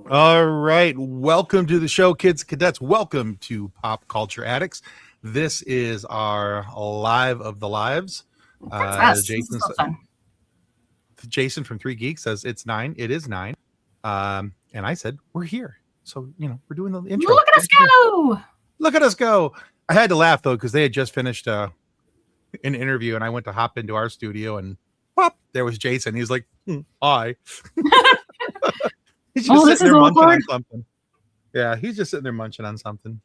All right. Welcome to the show, kids, cadets. Welcome to Pop Culture Addicts. This is our live of the lives. Jason from 3 Geeks says it's 9. It is 9. And I said, we're here. So, we're doing the intro. Look at us go. Look at us go. I had to laugh, though, because they had just finished an interview, and I went to hop into our studio, and pop, there was Jason. He's like, hi. He's just sitting there munching on something. Yeah, he's just sitting there munching on something.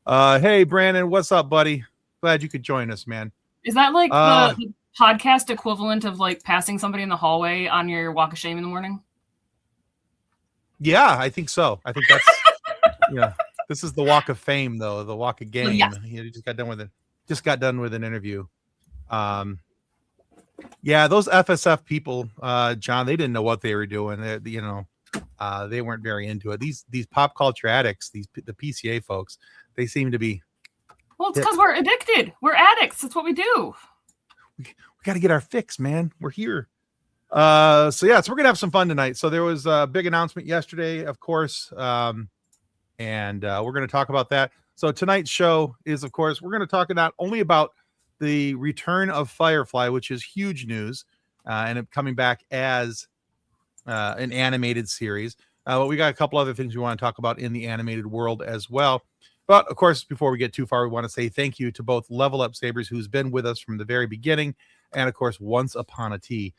Hey, Brandon, what's up, buddy? Glad you could join us, man. Is that like the podcast equivalent of like passing somebody in the hallway on your walk of shame in the morning? Yeah, I think so. I think that's This is the walk of fame, though. The walk of game. Yes. He just got done with it. Just got done with an interview. Yeah, those FSF people, John, they didn't know what they were doing. They weren't very into it. These pop culture addicts, the PCA folks, they seem to be. Well, it's because we're addicted. We're addicts. That's what we do. We got to get our fix, man. We're here. So we're gonna have some fun tonight. So there was a big announcement yesterday, of course, and we're gonna talk about that. So tonight's show is, of course, we're gonna talk not only about the return of Firefly, which is huge news, and it coming back as an animated series. But we got a couple other things we want to talk about in the animated world as well. But of course, before we get too far, we want to say thank you to both Level Up Sabers, who's been with us from the very beginning, and of course, Once Upon a Tea.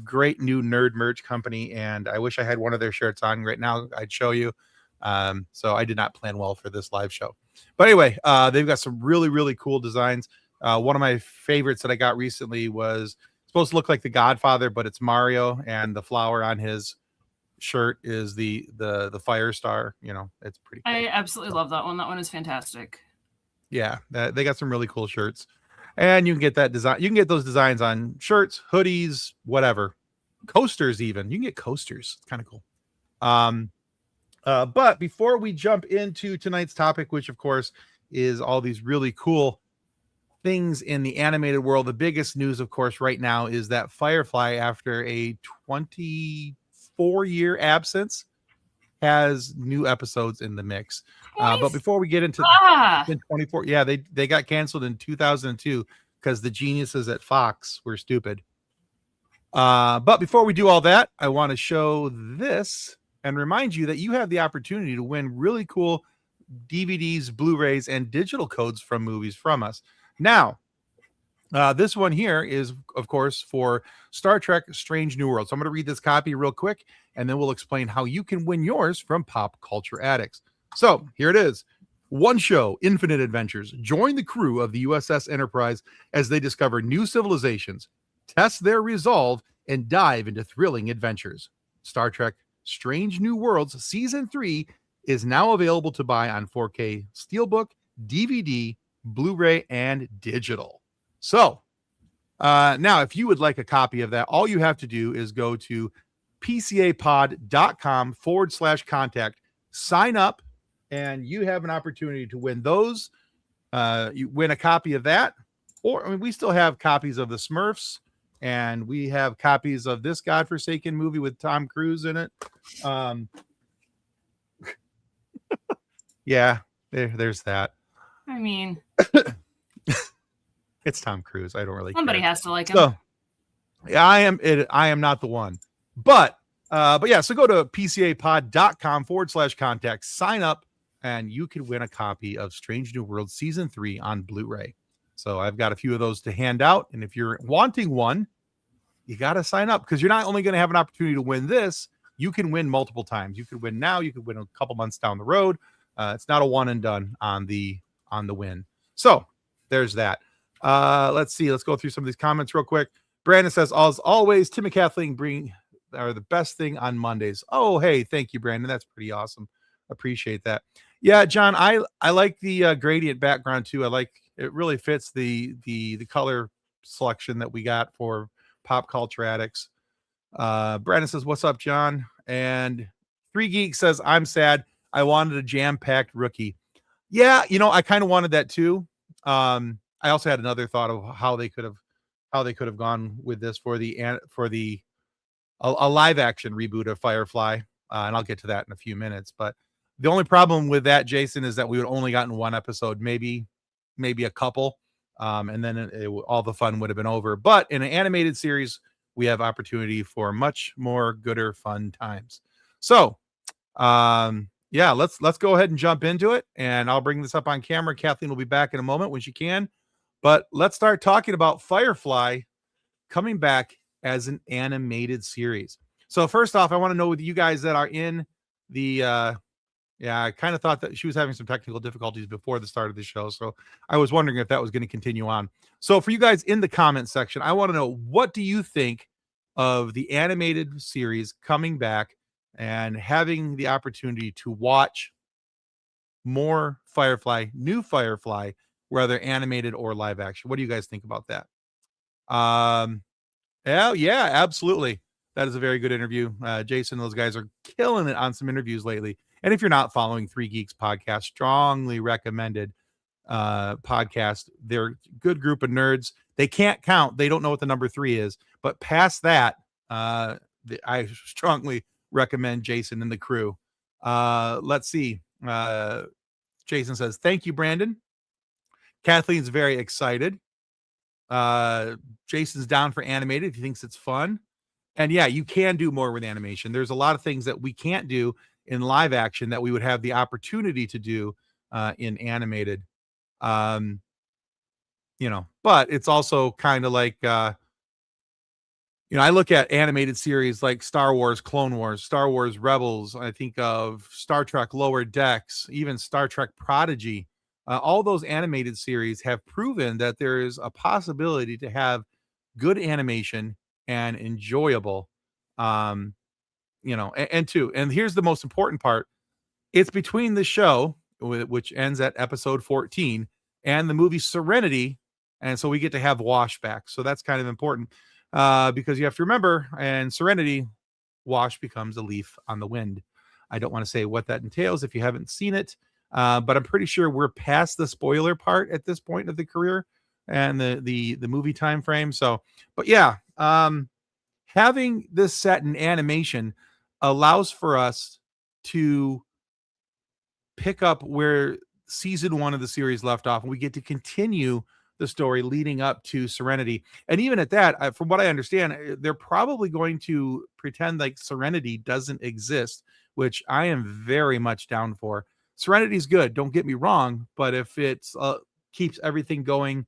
Great new nerd merch company, and I wish I had one of their shirts on right now. I'd show you. So I did not plan well for this live show. But anyway, they've got some really, really cool designs. One of my favorites that I got recently was supposed to look like the Godfather, but it's Mario, and the flower on his shirt is the fire star. It's pretty cool. I absolutely love that one. That one is fantastic. Yeah, they got some really cool shirts, and you can get that design. You can get those designs on shirts, hoodies, whatever, coasters. Even you can get coasters. It's kind of cool. But before we jump into tonight's topic, which of course is all these really cool things in the animated world, the biggest news, of course, right now is that Firefly, after a 24-year absence, has new episodes in the mix. But before we get into 24, they got canceled in 2002 because the geniuses at Fox were stupid. But before we do all that, I want to show this and remind you that you have the opportunity to win really cool DVDs, Blu-rays, and digital codes from movies from us. Now, this one here is, of course, for Star Trek Strange New Worlds. So I'm going to read this copy real quick, and then we'll explain how you can win yours from Pop Culture Addicts. So here it is. One show, infinite adventures. Join the crew of the USS Enterprise as they discover new civilizations, test their resolve, and dive into thrilling adventures. Star Trek Strange New Worlds Season 3 is now available to buy on 4K Steelbook, DVD, Blu-ray, and digital. So now if you would like a copy of that, all you have to do is go to pcapod.com/contact, sign up, and you have an opportunity to win those. You win a copy of that, or we still have copies of the Smurfs, and we have copies of this godforsaken movie with Tom Cruise in it. Yeah, there's that. I mean, it's Tom Cruise. I don't really somebody care. has to like him. So, yeah, I am not the one. But yeah, so go to pcapod.com/contact, sign up, and you can win a copy of Strange New Worlds Season 3 on Blu-ray. So I've got a few of those to hand out. And if you're wanting one, you got to sign up, because you're not only going to have an opportunity to win this, you can win multiple times. You could win now. You could win a couple months down the road. It's not a one and done on the win. So there's that. Let's see. Let's go through some of these comments real quick. Brandon says, as always, Tim and Kathleen are the best thing on Mondays. Oh, hey, thank you, Brandon. That's pretty awesome. Appreciate that. Yeah, John, I like the gradient background too. I like it. Really fits the color selection that we got for Pop Culture Addicts. Brandon says, what's up, John? And 3 Geeks says, I'm sad. I wanted a jam-packed rookie. Yeah, I kind of wanted that too. I also had another thought of how they could have gone with this for a live action reboot of Firefly. and I'll get to that in a few minutes. But the only problem with that, Jason, is that we would only gotten one episode, maybe a couple, and then all the fun would have been over. But in an animated series, we have opportunity for much more gooder fun times. So yeah, let's go ahead and jump into it, and I'll bring this up on camera. Kathleen will be back in a moment when she can, but let's start talking about Firefly coming back as an animated series. So first off, I want to know with you guys that are in the yeah, I kind of thought that she was having some technical difficulties before the start of the show, so I was wondering if that was going to continue on. So for you guys in the comment section, I want to know, what do you think of the animated series coming back and having the opportunity to watch more Firefly, new Firefly, whether animated or live action? What do you guys think about that? Yeah, absolutely. That is a very good interview. Jason, those guys are killing it on some interviews lately. And if you're not following Three Geeks podcast, strongly recommended podcast. They're a good group of nerds. They can't count. They don't know what the number 3 is. But past that, I strongly recommend Jason and the crew. Let's see. Jason says, thank you, Brandon. Kathleen's very excited. Jason's down for animated. He thinks it's fun. And yeah, you can do more with animation. There's a lot of things that we can't do in live action that we would have the opportunity to do in animated. But it's also kind of like, I look at animated series like Star Wars, Clone Wars, Star Wars Rebels. I think of Star Trek Lower Decks, even Star Trek Prodigy. All those animated series have proven that there is a possibility to have good animation and enjoyable, and here's the most important part. It's between the show, which ends at episode 14, and the movie Serenity. And so we get to have Washback. So that's kind of important because you have to remember, and Serenity, Wash becomes a leaf on the wind. I don't want to say what that entails if you haven't seen it, but I'm pretty sure we're past the spoiler part at this point of the career and the movie time frame. So, but yeah, having this set in animation allows for us to pick up where season 1 of the series left off, and we get to continue the story leading up to Serenity. And even at that, from what I understand, they're probably going to pretend like Serenity doesn't exist, which I am very much down for. Serenity's good, don't get me wrong, but if it keeps everything going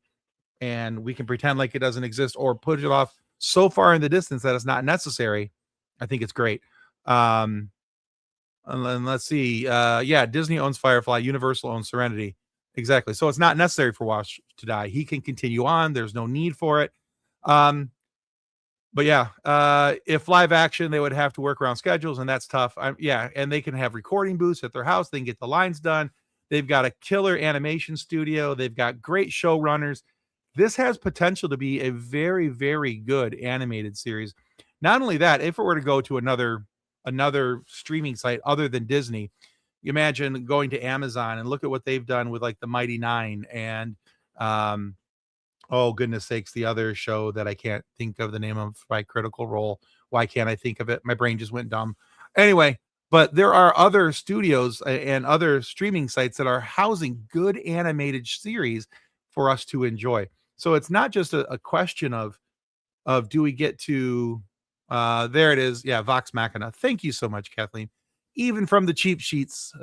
and we can pretend like it doesn't exist or put it off so far in the distance that it's not necessary, I think it's great. And let's see. Yeah, Disney owns Firefly, Universal owns Serenity. Exactly. So it's not necessary for Wash to die. He can continue on. There's no need for it. But yeah, if live action, they would have to work around schedules, and that's tough. Yeah, and they can have recording booths at their house. They can get the lines done. They've got a killer animation studio. They've got great showrunners. This has potential to be a very, very good animated series. Not only that, if it were to go to another streaming site other than Disney, you imagine going to Amazon and look at what they've done with like the Mighty Nine and oh goodness sakes, the other show that I can't think of the name of by Critical Role. Why can't I think of it? My brain just went dumb. Anyway, but there are other studios and other streaming sites that are housing good animated series for us to enjoy. So it's not just a question of do we get to there it is. Yeah, Vox Machina. Thank you so much, Kathleen. Even from the cheap sheets,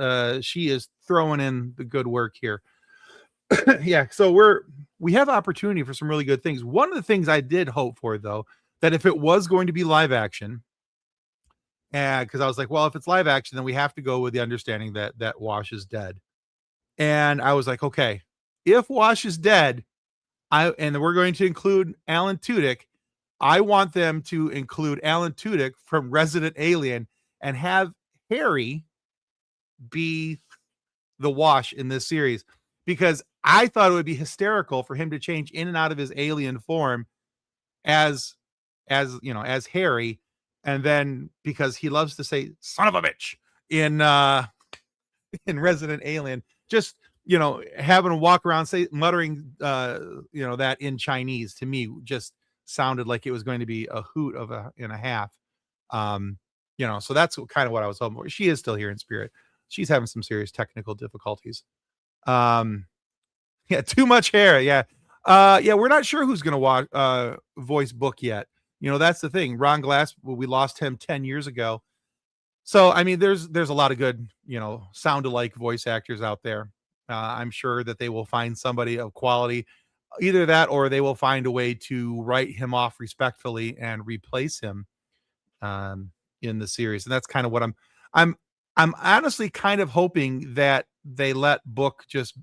she is throwing in the good work here. Yeah, so we have opportunity for some really good things. One of the things I did hope for, though, that if it was going to be live action, and because I was like, well, if it's live action, then we have to go with the understanding that Wash is dead. And I was like, okay, if Wash is dead, and we're going to include Alan Tudyk, I want them to include Alan Tudyk from Resident Alien and have Harry be the Wash in this series, because I thought it would be hysterical for him to change in and out of his alien form as Harry, and then because he loves to say "son of a bitch" in Resident Alien, just having him walk around muttering that in Chinese, to me just sounded like it was going to be a hoot and a half. So that's kind of what I was hoping for. She is still here in spirit. She's having some serious technical difficulties. Yeah, too much hair. Yeah. Yeah, we're not sure who's going to voice Book yet. That's the thing. Ron Glass, we lost him 10 years ago. So, I mean, there's a lot of good, sound alike voice actors out there. I'm sure that they will find somebody of quality, either that or they will find a way to write him off respectfully and replace him in the series. And that's kind of what I'm honestly kind of hoping that they let Book just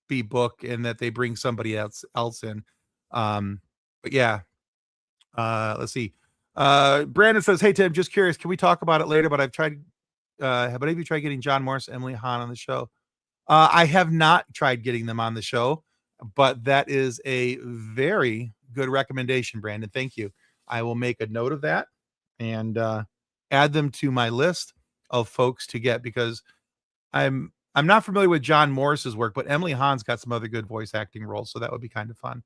be Book and that they bring somebody else in. But yeah, let's see. Brandon says, "Hey Tim, just curious, can we talk about it later? But I've tried. Have any of you tried getting John Morris, Emily Hahn on the show? I have not tried getting them on the show, but that is a very good recommendation, Brandon. Thank you. I will make a note of that and add them to my list of folks to get, because I'm not familiar with John Morris's work, but Emily Hahn's got some other good voice acting roles, so that would be kind of fun.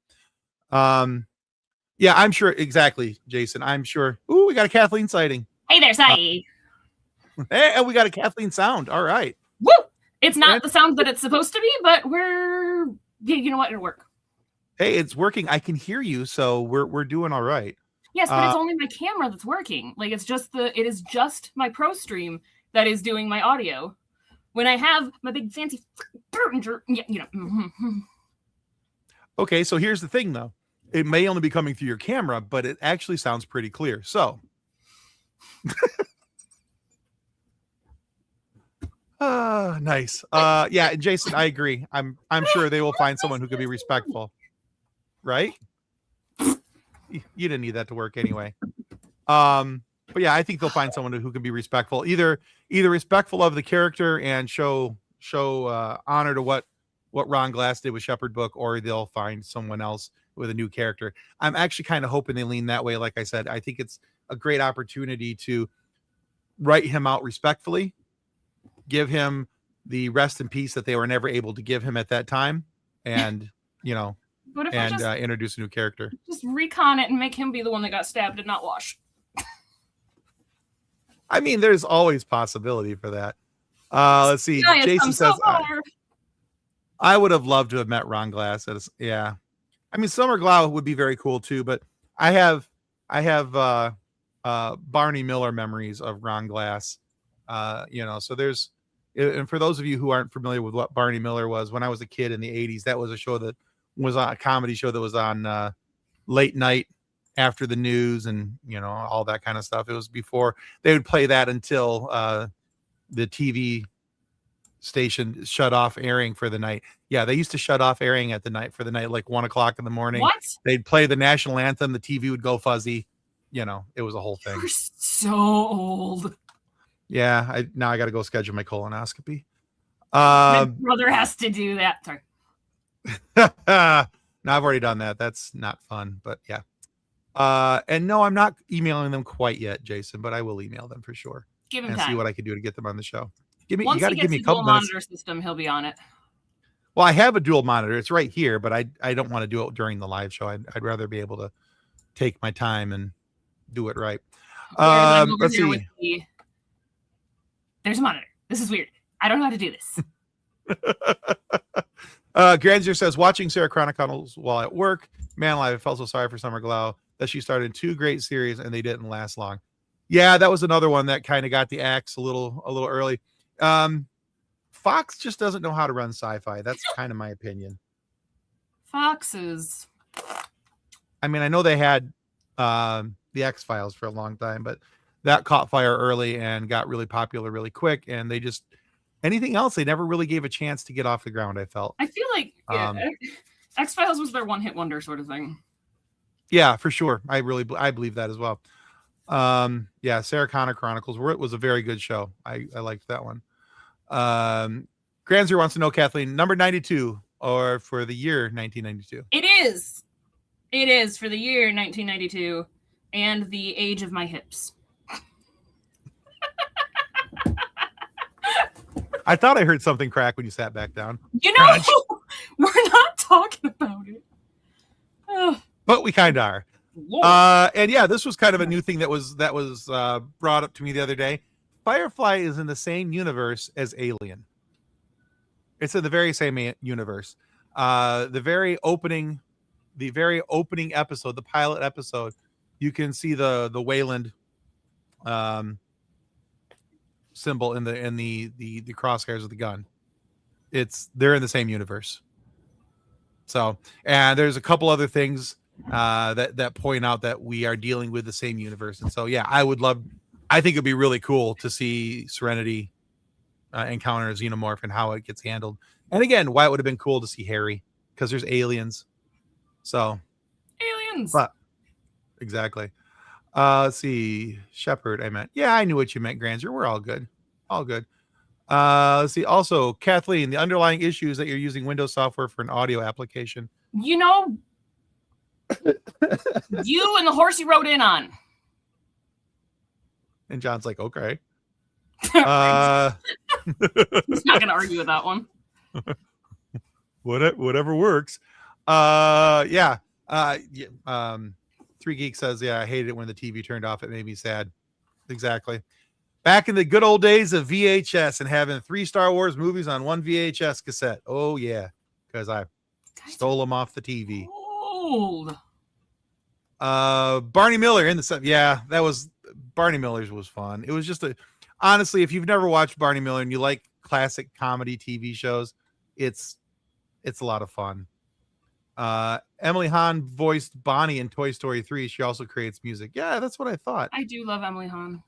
Yeah, I'm sure. Exactly, Jason. I'm sure. Ooh, we got a Kathleen sighting. Hey there, Sai. Hey, and we got a Kathleen sound. All right. Woo! It's not the sound that it's supposed to be, but you know what? It'll work. Hey, it's working. I can hear you, so we're doing all right. Yes, but it's only my camera that's working. Like it is just my Pro Stream that is doing my audio. When I have my big fancy, Okay, so here's the thing, though. It may only be coming through your camera, but it actually sounds pretty clear. So, nice. Yeah, Jason, I agree. I'm sure they will find someone who could be respectful, right? You didn't need that to work anyway. But yeah, I think they'll find someone who can be respectful, either respectful of the character and show honor to what Ron Glass did with Shepherd Book, or they'll find someone else with a new character. I'm actually kind of hoping they lean that way. Like I said, I think it's a great opportunity to write him out respectfully, give him the rest in peace that they were never able to give him at that time, and introduce a new character. Just recon it and make him be the one that got stabbed and not Wash. I mean, there's always possibility for that. Let's see. Jason says, I would have loved to have met Ron Glass. Yeah. I mean, Summer Glau would be very cool too, but I have Barney Miller memories of Ron Glass. So there's, and for those of you who aren't familiar with what Barney Miller was, when I was a kid in the 80s, that was a show that was on a comedy show that was on late night after the news and, all that kind of stuff. It was before they would play that until the TV station shut off airing for the night. Yeah, they used to shut off airing for the night, like 1:00 in the morning. What? They'd play the national anthem, the TV would go fuzzy. It was a whole thing. You're so old. Yeah, now I got to go schedule my colonoscopy. My brother has to do that. Sorry. No, I've already done that. That's not fun, but yeah. And no, I'm not emailing them quite yet, Jason, but I will email them for sure. Give him and time. See what I can do to get them on the show. Once you got to give me a couple minutes. Monitor system, he'll be on it. Well, I have a dual monitor. It's right here, but I don't want to do it during the live show. I'd rather be able to take my time and do it right. Let's see. There's a monitor. This is weird. I don't know how to do this. Granzier says, watching Sarah Chronicles while at work, man alive, I felt so sorry for Summer Glau that she started 2 great series and they didn't last long. Yeah, that was another one that kind of got the axe a little early. Fox just doesn't know how to run sci-fi. That's kind of my opinion. Fox is. I mean, I know they had the X-Files for a long time, but that caught fire early and got really popular really quick. And they just, anything else, they never really gave a chance to get off the ground, I felt. I feel like X-Files was their one-hit wonder sort of thing. Yeah, for sure. I believe that as well. Yeah, Sarah Connor Chronicles was a very good show. I liked that one. Granzer wants to know, Kathleen, number 92 or for the year 1992? It is for the year 1992 and the age of my hips. I thought I heard something crack when you sat back down. We're not talking about it. But we kind of are. And yeah, this was kind of a new thing that was brought up to me the other day. Firefly is in the same universe as Alien. It's in the very same universe. The very opening episode, the pilot episode, you can see the Wayland symbol in the crosshairs of the gun. They're in the same universe. So, and there's a couple other things that point out that we are dealing with the same universe. And so, yeah, I think it'd be really cool to see Serenity encounter a xenomorph and how it gets handled. And again, why it would have been cool to see Harry, because there's aliens. So aliens. But exactly. Let's see. Shepard, I meant. Yeah, I knew what you meant, Granzer. We're all good. All good. Let's see. Also, Kathleen, the underlying issue is that you're using Windows software for an audio application. You know, you and the horse you rode in on. And John's like, okay. He's not going to argue with that one. Whatever works. Yeah. Three Geek says, yeah, I hated it when the TV turned off. It made me sad. Exactly. Back in the good old days of VHS and having 3 Star Wars movies on 1 VHS cassette. Oh, yeah. Because I stole them off the TV. Old. Barney Miller in the set. Yeah, that was Barney Miller's was fun. It was just honestly, if you've never watched Barney Miller and you like classic comedy TV shows, it's a lot of fun. Emily Hahn voiced Bonnie in Toy Story 3. She also creates music. Yeah, that's what I thought. I do love Emily Hahn.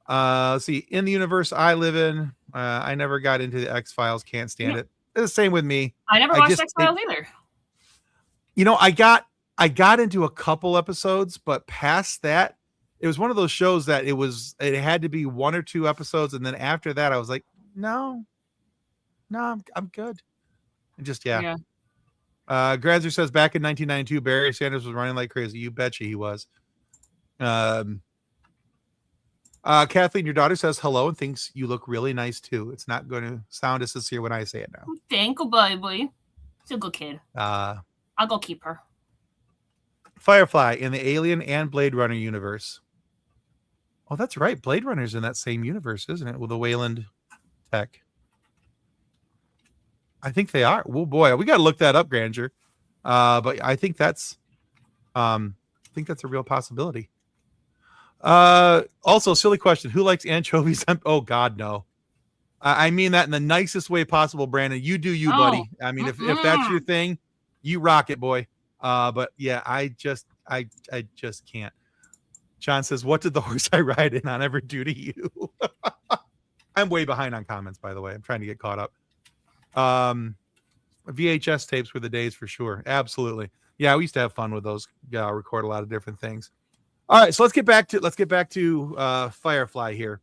Let's see. In the universe I live in, I never got into the X-Files. Can't stand it. It's the same with me. I never watched X-Files either. You know, I got into a couple episodes, but past that, it was one of those shows that it had to be 1 or 2 episodes, and then after that, I was like, no, I'm good. And just yeah. Grazer says back in 1992, Barry Sanders was running like crazy. You betcha he was. Kathleen, your daughter says hello and thinks you look really nice too. It's not going to sound as sincere when I say it now. Thank you, baby. She's a good kid. I'll go keep her. Firefly in the Alien and Blade Runner universe. Oh, that's right. Blade Runner's in that same universe, isn't it? With the Wayland tech. I think they are. Oh boy, we got to look that up, Granger. But I think that's a real possibility. Also, silly question: who likes anchovies? Oh God, no. I mean that in the nicest way possible, Brandon. You do you, buddy. I mean, if that's your thing, you rock it, boy. But yeah, I just can't. John says, "What did the horse I ride in on ever do to you?" I'm way behind on comments, by the way. I'm trying to get caught up. VHS tapes were the days for sure. Absolutely. Yeah, we used to have fun with those. Yeah, record a lot of different things. All right, so let's get back to Firefly here.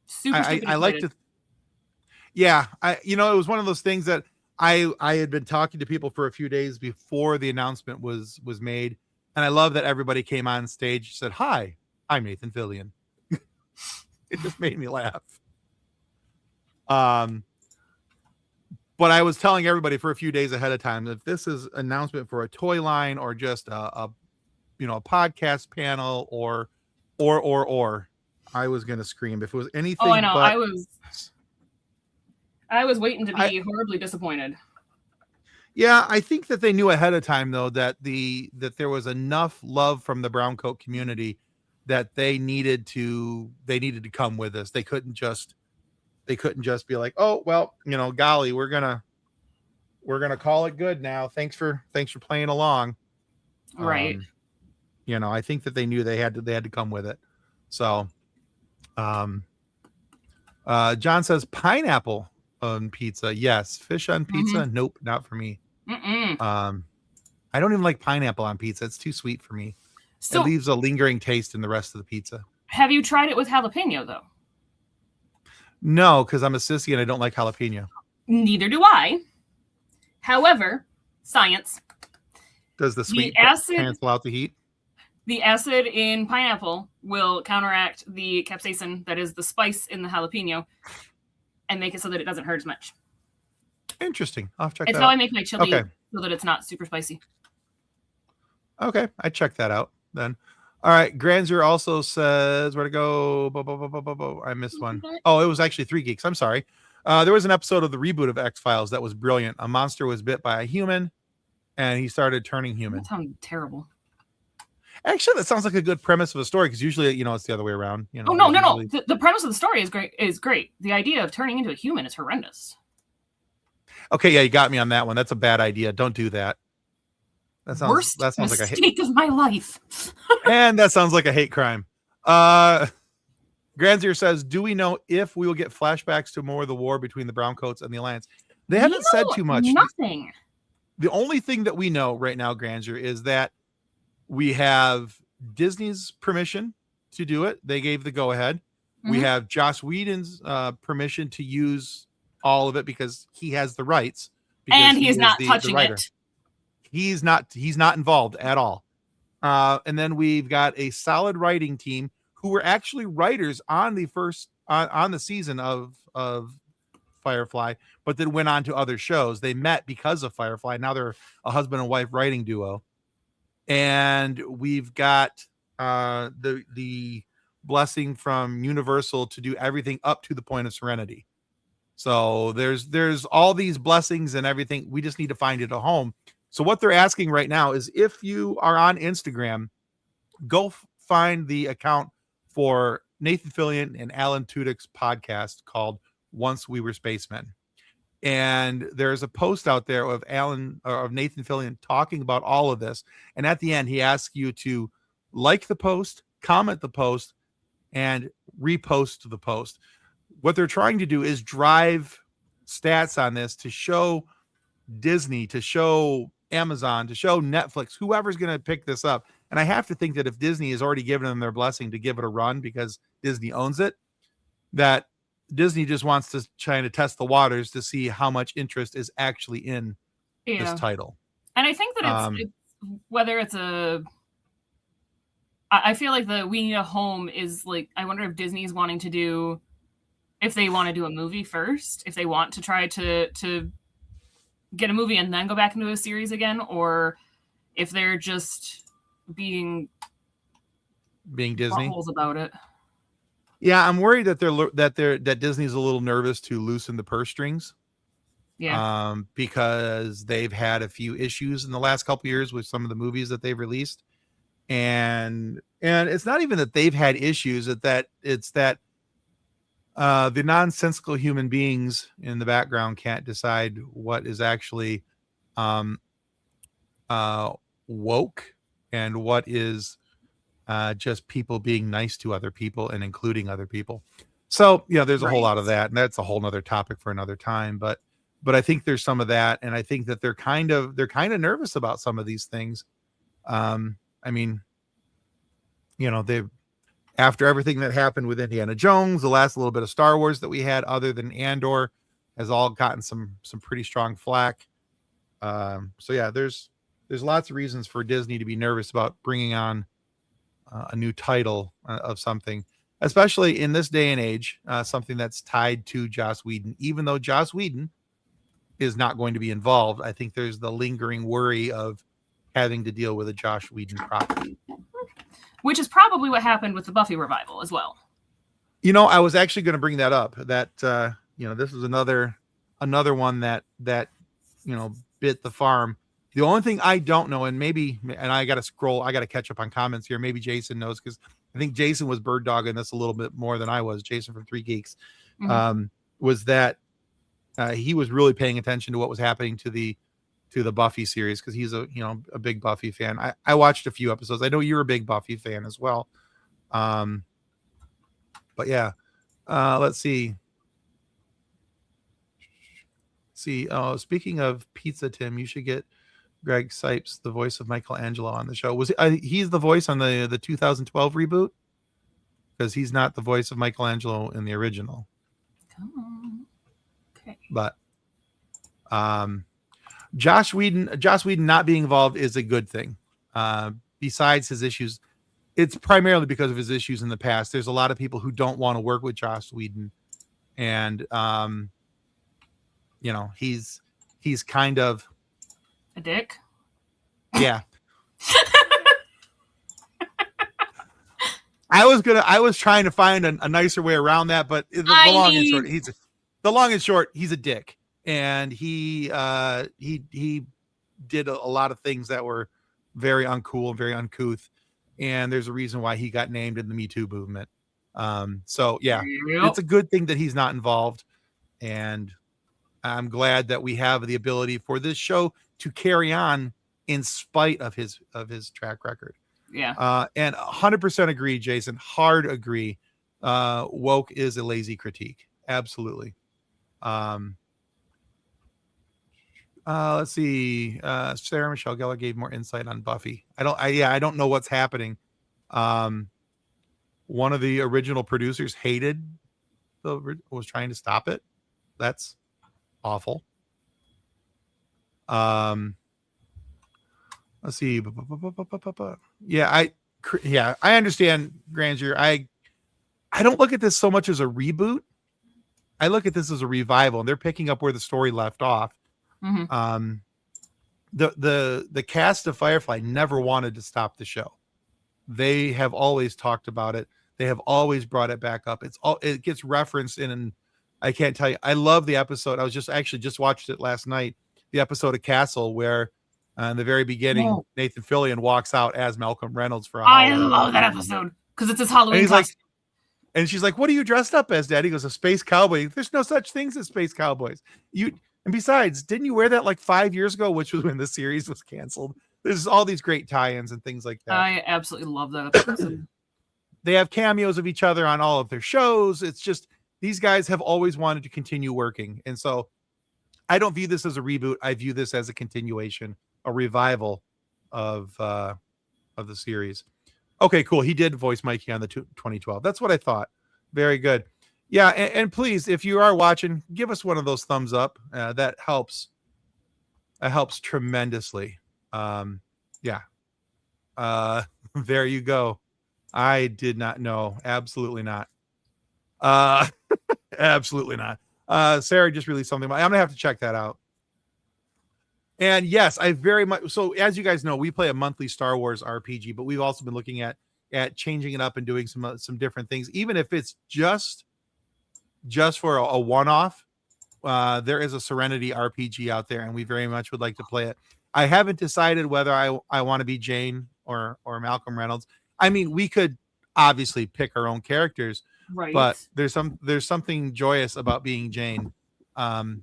Super I like to. Yeah, it was one of those things that I had been talking to people for a few days before the announcement was made, and I love that everybody came on stage and said, "Hi, I'm Nathan Fillion." It just made me laugh. But I was telling everybody for a few days ahead of time, if this is an announcement for a toy line or just a podcast panel or I was going to scream if it was anything. Oh, I know. But I was waiting to be horribly disappointed. Yeah, I think that they knew ahead of time though that there was enough love from the brown coat community that they needed to come with us. They couldn't just be like, oh well, golly, we're gonna call it good now. Thanks for playing along. Right. I think that they knew they had to come with it. So, John says pineapple on pizza. Yes. Fish on pizza. Mm-hmm. Nope, not for me. I don't even like pineapple on pizza. It's too sweet for me. So, it leaves a lingering taste in the rest of the pizza. Have you tried it with jalapeno though? No, because I'm a sissy and I don't like jalapeno. Neither do I. However, science. Does the sweet cancel out the heat? The acid in pineapple will counteract the capsaicin that is the spice in the jalapeno and make it so that it doesn't hurt as much. Interesting. I'll check that out. It's how I make my chili so that it's not super spicy. Okay, I checked that out then. All right, Granzer also says where to go. I missed one. Oh, it was actually 3 Geeks. I'm sorry. There was an episode of the reboot of X-Files that was brilliant. A monster was bit by a human, and he started turning human. That sounds terrible. Actually, that sounds like a good premise of a story because usually, it's the other way around. Oh no! The premise of the story is great. The idea of turning into a human is horrendous. Okay, yeah, you got me on that one. That's a bad idea. Don't do that. That sounds like a mistake of my life. And that sounds like a hate crime. Granzier says, do we know if we will get flashbacks to more of the war between the Browncoats and the Alliance? They haven't said too much. Nothing. The only thing that we know right now, Granzier, is that we have Disney's permission to do it. They gave the go-ahead. Mm-hmm. We have Joss Whedon's permission to use all of it because he has the rights. And he is not touching it. He's not involved at all. And then we've got a solid writing team who were actually writers on the first on the season of Firefly, but then went on to other shows. They met because of Firefly. Now they're a husband and wife writing duo. And we've got the blessing from Universal to do everything up to the point of Serenity. So there's all these blessings and everything. We just need to find it a home. So what they're asking right now is if you are on Instagram, go find the account for Nathan Fillion and Alan Tudyk's podcast called Once We Were Spacemen. And there's a post out there of Nathan Fillion talking about all of this. And at the end, he asks you to like the post, comment the post, and repost the post. What they're trying to do is drive stats on this to show Disney, to show Amazon, to show Netflix, whoever's going to pick this up. And I have to think that if Disney has already given them their blessing to give it a run because Disney owns it, that Disney just wants to try to test the waters to see how much interest is actually in this title. And I think that it's whether it's I feel like the We Need a Home is like, I wonder if Disney's wanting to do, if they want to do a movie first, if they want to try to get a movie and then go back into a series again, or if they're just being Disney about it. Yeah, I'm worried that Disney's a little nervous to loosen the purse strings. Yeah. Because they've had a few issues in the last couple of years with some of the movies that they've released. And it's not even that they've had issues, it's that the nonsensical human beings in the background can't decide what is actually woke and what is just people being nice to other people and including other people. So, there's a whole lot of that, and that's a whole nother topic for another time. But I think there's some of that, and I think that they're kind of nervous about some of these things. I mean, they've, after everything that happened with Indiana Jones, the last little bit of Star Wars that we had, other than Andor, has all gotten some pretty strong flack. So yeah, there's lots of reasons for Disney to be nervous about bringing on a new title of something, especially in this day and age, something that's tied to Joss Whedon. Even though Joss Whedon is not going to be involved, I think there's the lingering worry of having to deal with a Joss Whedon property. Which is probably what happened with the Buffy revival as well. I was actually going to bring that up, that, this is another one that bit the farm. The only thing I don't know, and I got to catch up on comments here. Maybe Jason knows, because I think Jason was bird dogging this a little bit more than I was. Jason from 3 Geeks, was that he was really paying attention to what was happening to the Buffy series, because he's a big Buffy fan. I watched a few episodes. I know you're a big Buffy fan as well. But yeah, let's see. Speaking of pizza, Tim, you should get Greg Sipes, the voice of Michelangelo, on the show. He's the voice on the 2012 reboot? Because he's not the voice of Michelangelo in the original. Okay. But Joss Whedon not being involved is a good thing. Besides his issues, it's primarily because of his issues in the past. There's a lot of people who don't want to work with Joss Whedon, and he's kind of a dick. Yeah. I was trying to find a nicer way around that, but the long and short, he's a dick, and he did a lot of things that were very uncool and very uncouth, and there's a reason why he got named in the Me Too movement. So yeah, it's a good thing that he's not involved, and I'm glad that we have the ability for this show to carry on in spite of his track record. Yeah. And 100% agree, Jason. Hard agree. Woke is a lazy critique. Absolutely. Let's see. Sarah Michelle Gellar gave more insight on Buffy. I don't know what's happening. One of the original producers was trying to stop it. That's awful. Let's see. I understand, Grandeur. I don't look at this so much as a reboot. I look at this as a revival, and they're picking up where the story left off. Mm-hmm. The cast of Firefly never wanted to stop the show. They have always talked about it. They have always brought it back up. It gets referenced in, I can't tell you. I love the episode. I was just watched it last night. The episode of Castle where in the very beginning, Nathan Fillion walks out as Malcolm Reynolds for a Halloween. I love that episode because it's his Halloween costume. And she's like, "What are you dressed up as, Daddy?" He goes, "A space cowboy." There's no such things as space cowboys. And besides, didn't you wear that like 5 years ago, which was when the series was canceled? There's all these great tie-ins and things like that. I absolutely love that episode. They have cameos of each other on all of their shows. It's just these guys have always wanted to continue working, and so I don't view this as a reboot. I view this as a continuation, a revival of the series. Okay, cool. He did voice Mikey on the 2012. That's what I thought. Very good. Yeah, and please, if you are watching, give us one of those thumbs up. That helps. That helps tremendously. Yeah. There you go. I did not know. Absolutely not. Absolutely not. Sarah just released something. I'm gonna have to check that out. And yes, I very much so. As you guys know, we play a monthly Star Wars RPG, but we've also been looking at changing it up and doing some different things, even if it's just for a one-off. There is a Serenity RPG out there, and we very much would like to play it. I haven't decided whether I want to be Jane or Malcolm Reynolds. I mean, we could obviously pick our own characters, right? But there's something joyous about being Jane, and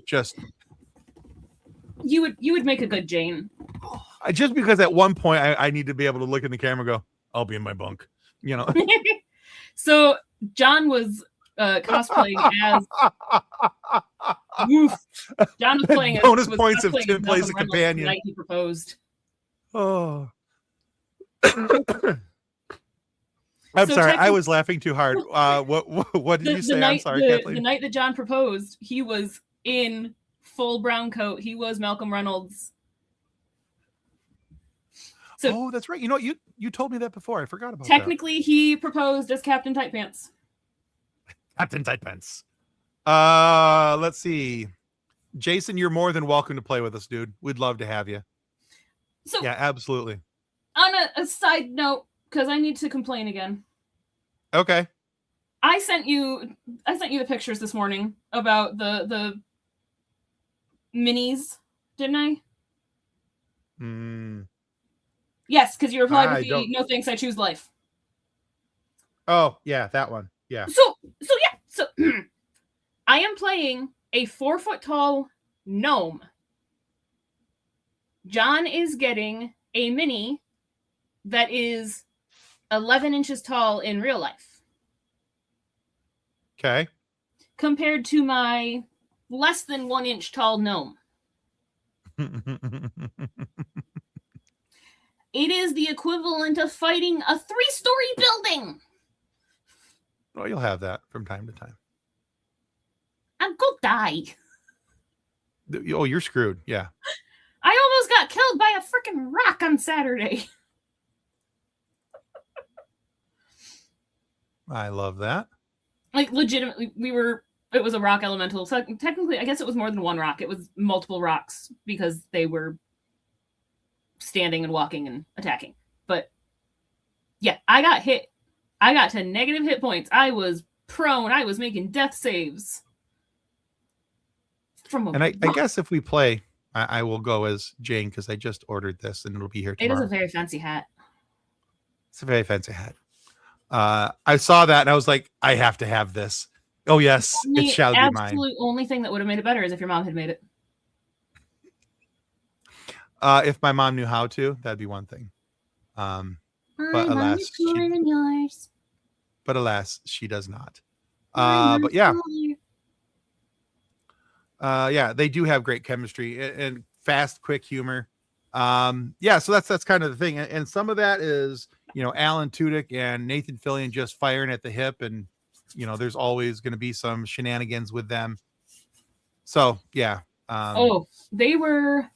just. You would make a good Jane. Just because at one point I need to be able to look in the camera and go, I'll be in my bunk, you know. So John was cosplaying as John was playing as bonus points if Tim plays a companion. The night he proposed. Oh. I'm sorry, I was laughing too hard. What did you say? I'm sorry, Kathleen. The night that John proposed, he was in full brown coat. He was Malcolm Reynolds. So, that's right. You know, you told me that before. I forgot about technically, that. He proposed as Captain Tight Pants. Captain Tight Pants. Let's see. Jason, you're more than welcome to play with us, dude. We'd love to have you. So, yeah, absolutely. On a side note, because I need to complain again. Okay. I sent you the pictures this morning about the minis, didn't I? Yes, because you replied with the no thanks, I choose life. Oh, yeah, that one. Yeah. So I am playing a 4-foot tall gnome. John is getting a mini that is 11 inches tall in real life. Okay. Compared to my less than 1 inch tall gnome. It is the equivalent of fighting a 3-story building. Well, you'll have that from time to time. I'll go die. Oh, you're screwed. Yeah. I almost got killed by a freaking rock on Saturday. I love that. Like, legitimately, it was a rock elemental. So technically, I guess it was more than one rock. It was multiple rocks because they were standing and walking and attacking. But yeah, I got hit I got to negative hit points. I was prone. I was making death saves. And I guess if we play, I will go as Jane because I just ordered this and it'll be here tomorrow. It is a very fancy hat. It's a very fancy hat. I saw that and I was like, I have to have this. Oh yes, it shall be mine. The absolute only thing that would have made it better is if your mom had made it. If my mom knew how to, that'd be one thing. But alas, she does not. But yeah. Yeah, they do have great chemistry and fast, quick humor. Yeah, so that's kind of the thing. And some of that is, Alan Tudyk and Nathan Fillion just firing at the hip, and there's always going to be some shenanigans with them. So yeah. They were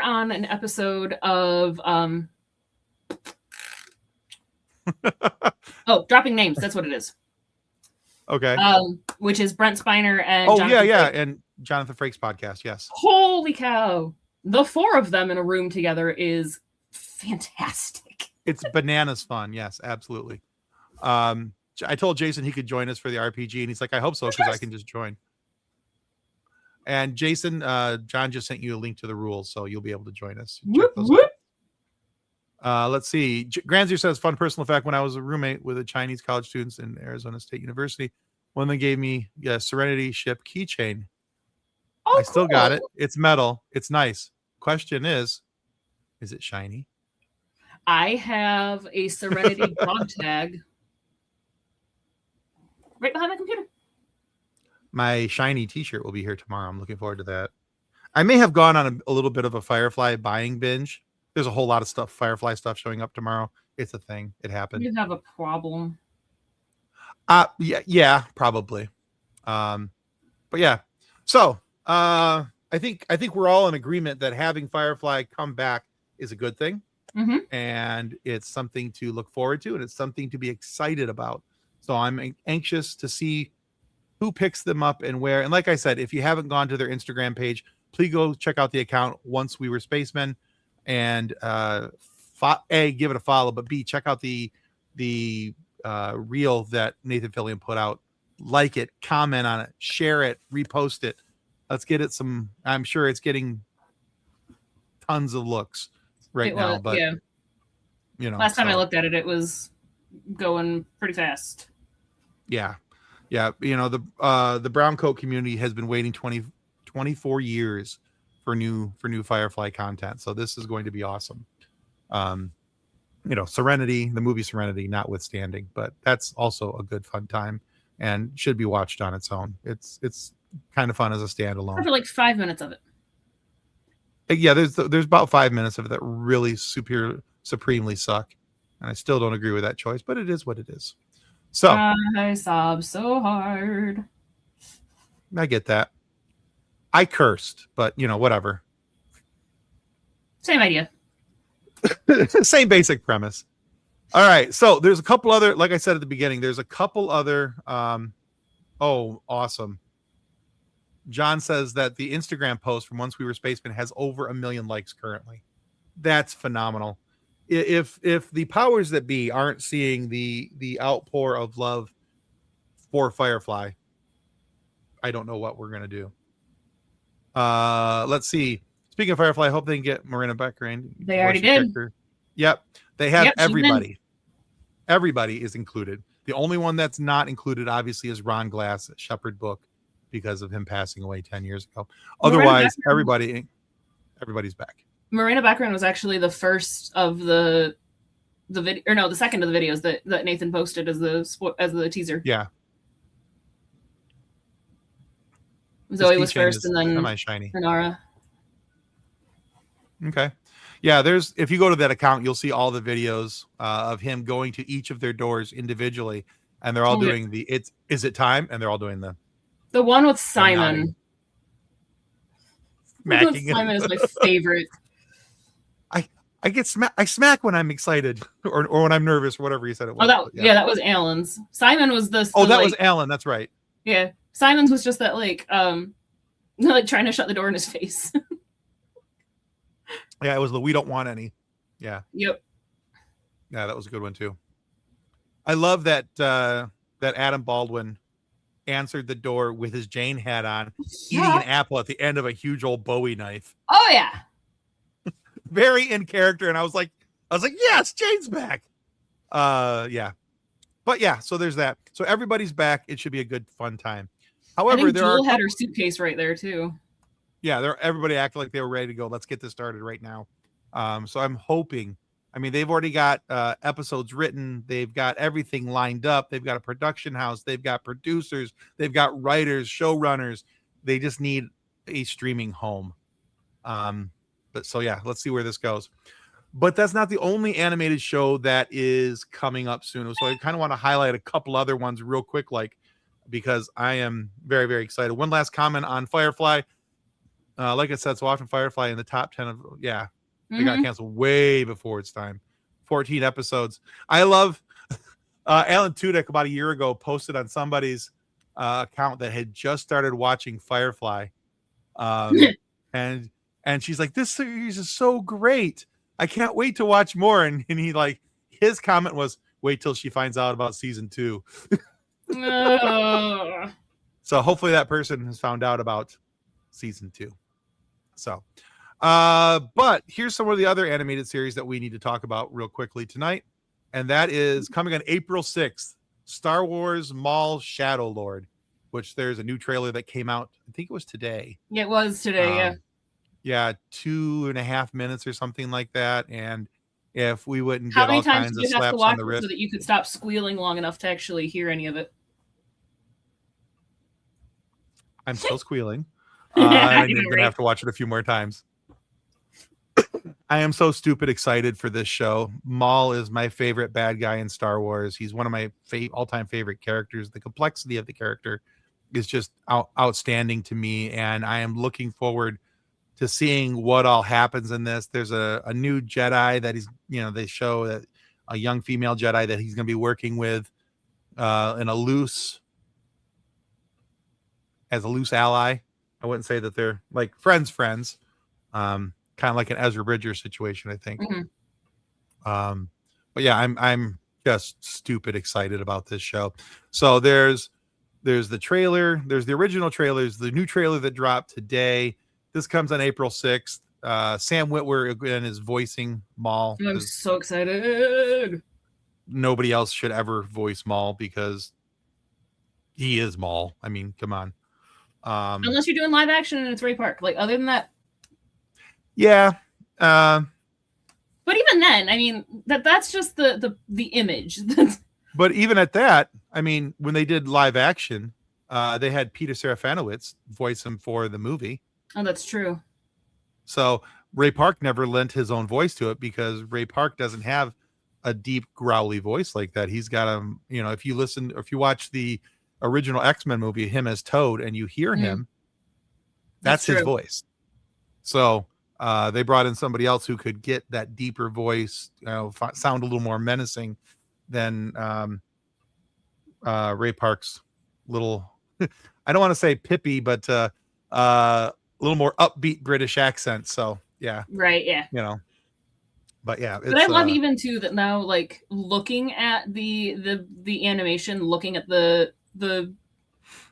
on an episode of Dropping Names. That's what it is. Okay. Which is Brent Spiner and Jonathan Frakes. And Jonathan Frakes podcast. Yes. Holy cow! The four of them in a room together is fantastic. It's bananas fun. Yes, absolutely. I told Jason he could join us for the RPG, and he's like, I hope so, because I can just join. And Jason, John just sent you a link to the rules, so you'll be able to join us. Let's see. Granzier says, fun personal fact. When I was a roommate with a Chinese college students in Arizona State University, one of them gave me a Serenity ship keychain. I still got it. It's metal. It's nice. Question is it shiny? I have a Serenity dog tag right behind my computer. My shiny t-shirt will be here tomorrow. I'm looking forward to that. I may have gone on a little bit of a Firefly buying binge. There's a whole lot of stuff, Firefly stuff showing up tomorrow. It's a thing. It happened. You have a problem. Yeah, probably. But yeah. So I think we're all in agreement that having Firefly come back is a good thing. Mm-hmm. And it's something to look forward to, and it's something to be excited about. So I'm anxious to see who picks them up and where. And like I said, if you haven't gone to their Instagram page, please go check out the account Once We Were Spacemen, and A, give it a follow, but B, check out the reel that Nathan Fillion put out. Like it, comment on it, share it, repost it. Let's get it some. I'm sure it's getting tons of looks now, but yeah. Last time I looked at it, it was going pretty fast. Yeah. The brown coat community has been waiting 24 years for new Firefly content, so this is going to be awesome. Serenity, the movie Serenity notwithstanding, but that's also a good fun time and should be watched on its own. It's kind of fun as a standalone. For like 5 minutes of it. Yeah, there's about 5 minutes of it that really supremely suck, and I still don't agree with that choice, but it is what it is. So I sob so hard. I get that. I cursed, but whatever. Same idea. Same basic premise. All right, so there's a couple other, like I said at the beginning, there's a couple other. Awesome. John says that the Instagram post from Once We Were Spacemen has over 1 million likes currently. That's phenomenal. If the powers that be aren't seeing the outpour of love for Firefly, I don't know what we're gonna do. Let's see. Speaking of Firefly, I hope they can get Marina Becker in. They already did. Yep, they have everybody. Everybody is included. The only one that's not included, obviously, is Ron Glass at Shepherd Book, because of him passing away 10 years ago. Otherwise, everybody's back. Marina Baccarin was actually the first of the video, or no, the second of the videos that Nathan posted as the teaser. Yeah. Zoe was first, and then semi-shiny. Renara. Okay. Yeah, if you go to that account, you'll see all the videos of him going to each of their doors individually, and they're all doing is it time? And they're all doing the one with Simon. Simon is my favorite. I get I smack when I'm excited or when I'm nervous, whatever you said it was. That was Alan's. Simon was the that was Alan. That's right. Yeah, Simon's was just that like trying to shut the door in his face. Yeah, it was we don't want any. Yeah. Yep. Yeah, that was a good one too. I love that that Adam Baldwin answered the door with his Jane hat on, eating an apple at the end of a huge old Bowie knife. Oh yeah. Very in character, and I was like, yes, Jane's back. Yeah. But yeah, so there's that. So everybody's back. It should be a good, fun time. However, there Jewel had her suitcase right there too. Yeah, everybody acted like they were ready to go. Let's get this started right now. So I'm hoping. I mean, they've already got episodes written. They've got everything lined up. They've got a production house. They've got producers. They've got writers, showrunners. They just need a streaming home. But so yeah, let's see where this goes. But that's not the only animated show that is coming up soon. So I kind of want to highlight a couple other ones real quick, because I am very, very excited. One last comment on Firefly. Like I said, so often Firefly in the top 10 of, they got canceled way before its time. 14 episodes. I love Alan Tudyk about a year ago posted on somebody's account that had just started watching Firefly. And she's like, this series is so great. I can't wait to watch more. And he his comment was, wait till she finds out about season 2. So hopefully that person has found out about season 2. So, but here's some of the other animated series that we need to talk about real quickly tonight. And that is coming on April 6th, Star Wars Maul Shadow Lord, which there's a new trailer that came out. I think it was today. It was today. Yeah. Yeah, 2.5 minutes or something like that. And if we wouldn't get all kinds of slaps on the wrist, so that you could stop squealing long enough to actually hear any of it. I'm still squealing. I'm going to have to watch it a few more times. I am so stupid excited for this show. Maul is my favorite bad guy in Star Wars. He's one of my all-time favorite characters. The complexity of the character is just outstanding to me, and I am looking forward to seeing what all happens in this. There's a new Jedi that he's, they show that a young female Jedi that he's going to be working with as a loose ally. I wouldn't say that they're like friends, kind of like an Ezra Bridger situation, I think. But yeah, I'm just stupid excited about this show. So there's the trailer, there's the original trailers, the new trailer that dropped today. This comes on April 6th. Sam Witwer again is voicing Maul. I'm so excited. Nobody else should ever voice Maul because he is Maul. I mean, come on. Unless you're doing live action and it's Ray Park. Like, other than that. Yeah. But even then, I mean, that's just the image. But even at that, I mean, when they did live action, they had Peter Serafinowicz voice him for the movie. Oh, that's true. So Ray Park never lent his own voice to it because Ray Park doesn't have a deep growly voice like that. He's got if you watch the original X-Men movie, him as Toad, and you hear him, that's his voice. So they brought in somebody else who could get that deeper voice, sound a little more menacing than Ray Park's little, I don't want to say pippy, but a little more upbeat British accent. So yeah. Right. Yeah. But yeah. But I love even too that now, like, looking at the animation, looking at the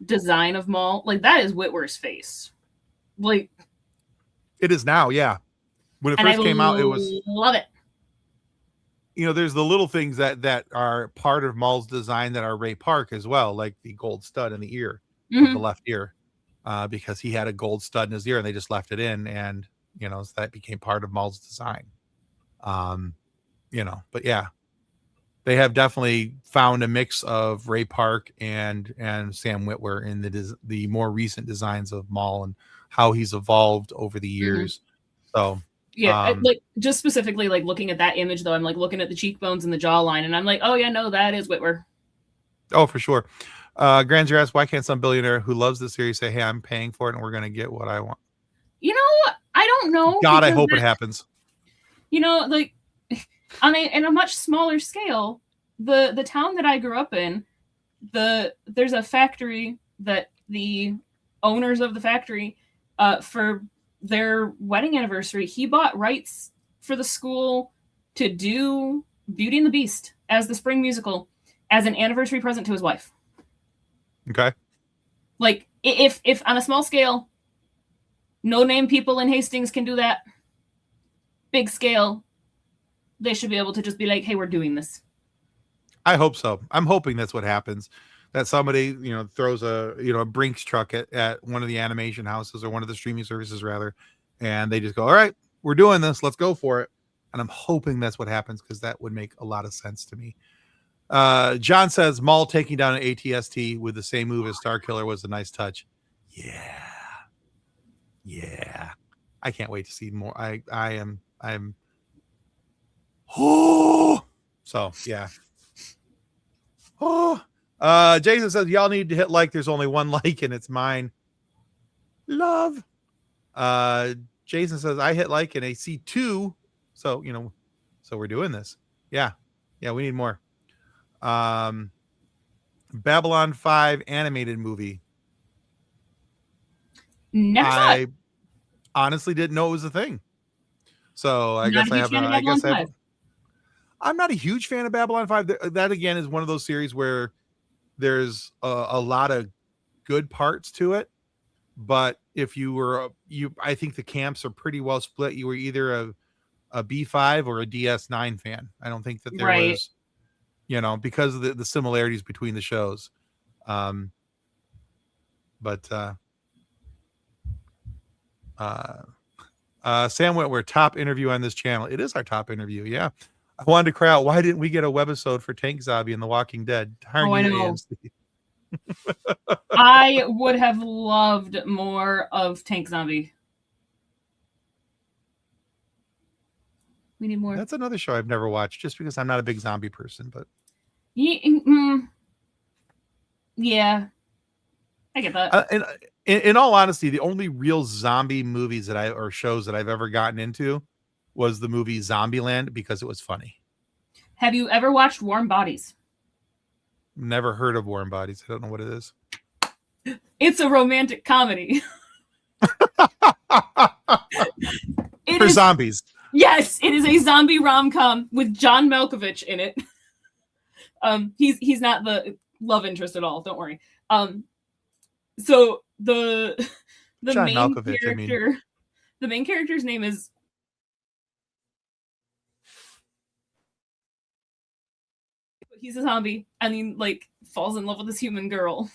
design of Maul, like, that is Witwer's face. Like, it is now. Yeah. When it first came out, it was, love it. There's the little things that are part of Maul's design that are Ray Park as well, like the gold stud in the ear of the left ear. Because he had a gold stud in his ear and they just left it in, and so that became part of Maul's design. But yeah, they have definitely found a mix of Ray Park and Sam Witwer in the more recent designs of Maul and how he's evolved over the years. So yeah, like, just specifically, like, looking at that image though, I'm like looking at the cheekbones and the jawline, and I'm like, oh yeah, no, that is Witwer. Oh, for sure. Granzer asks, why can't some billionaire who loves the series say, hey, I'm paying for it and we're going to get what I want? I don't know. God, I hope it happens. Like, in a much smaller scale, the town that I grew up in, there's a factory that the owners of the factory, for their wedding anniversary, he bought rights for the school to do Beauty and the Beast as the spring musical. as an anniversary present to his wife. Okay. Like, if on a small scale, no name people in Hastings can do that, big scale, they should be able to just be like, hey, we're doing this. I hope so. I'm hoping that's what happens. That somebody, throws a Brinks truck at one of the animation houses or one of the streaming services rather, and they just go, all right, we're doing this. Let's go for it. And I'm hoping that's what happens because that would make a lot of sense to me. John says Maul taking down an ATST with the same move as Starkiller was a nice touch. Yeah. I can't wait to see more. I'm so yeah. Jason says y'all need to hit like. There's only one like and it's mine. Love. Jason says I hit like and I see 2. So so we're doing this. Yeah, we need more. Babylon 5 animated movie. Never saw I it. honestly didn't know it was a thing. So I Not guess I have. I guess 5. I'm not a huge fan of Babylon 5. That again is one of those series where there's a lot of good parts to it, but if you were I think the camps are pretty well split. You were either a B5 or a DS9 fan. I don't think that there was, because of the similarities between the shows. Sam Wentworth, top interview on this channel. It is our top interview. Yeah. I wanted to cry out. Why didn't we get a webisode for Tank Zombie and The Walking Dead? I know. I would have loved more of Tank Zombie. We need more. That's another show I've never watched just because I'm not a big zombie person, but yeah, I get that. And in all honesty, the only real zombie movies or shows that I've ever gotten into was the movie Zombieland because it was funny. Have you ever watched Warm Bodies? Never heard of Warm Bodies. I don't know what it is. It's a romantic comedy. For zombies. Yes, it is a zombie rom-com with John Malkovich in it. He's not the love interest at all. Don't worry. So the John main Malkovich, character, the main character's name is. He's a zombie, and he falls in love with this human girl.